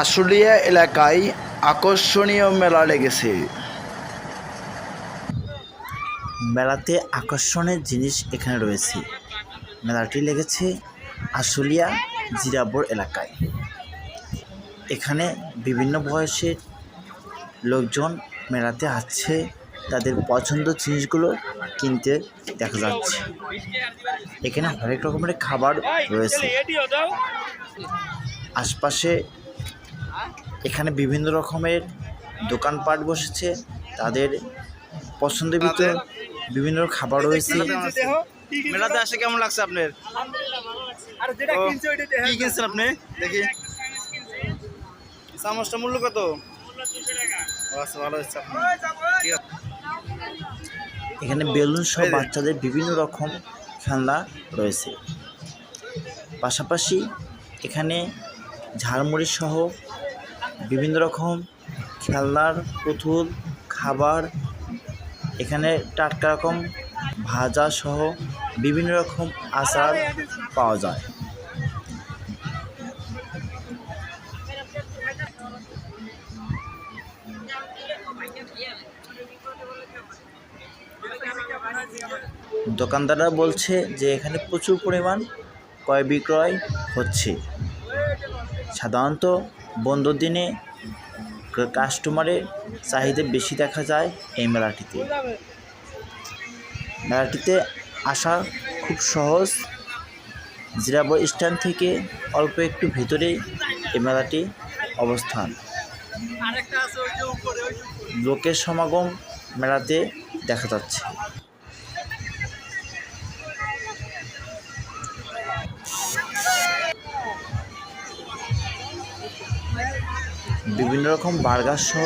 আশুলিয়া এলাকায় আকর্ষণীয় মেলা লেগেছে। মেলাতে আকর্ষণের জিনিস এখানে রয়েছে। মেলাটি লেগেছে আশুলিয়া জিরাবর এলাকায়। এখানে বিভিন্ন বয়সের লোকজন মেলাতে আসছে, তাদের পছন্দের জিনিসগুলো কিনতে দেখা যাচ্ছে। এখানে হরেক রকমের খাবার রয়েছে। আশপাশে এখানে বিভিন্ন রকমের দোকানপাট বসেছে, তাদের পছন্দের ভিতর বিভিন্ন খাবার রয়েছে। মেলাতে আসে কেমন লাগছে আপনার? কি কিনছেন আপনি? দেখি চামচটা মূল্য কত? আচ্ছা, ভালো হচ্ছে আপনার। এখানে বেলুন সহ বাচ্চাদের বিভিন্ন রকম খেলনা রয়েছে। পাশাপাশি এখানে ঝালমুড়ি সহ বিভিন্ন রকম খেলনার পুতুল, খাবার, এখানে টাটকা রকম ভাজা সহ বিভিন্ন রকম আচার পাওয়া যায়। দোকানদাররা বলছে যে এখানে প্রচুর পরিমাণ ক্রয় বিক্রয় হচ্ছে। সাধারণত বন্ধর দিনে কাস্টমারের চাহিদা বেশি দেখা যায় এই মেলাটিতে। মেলাটিতে আসা খুব সহজ। জিরাবর স্ট্যান্ড থেকে অল্প একটু ভিতরেই এই মেলাটি অবস্থান। লোকের সমাগম মেলাতে দেখা যাচ্ছে। বিভিন্ন রকম বার্গার সহ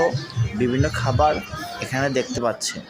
বিভিন্ন খাবার এখানে দেখতে পাচ্ছেন।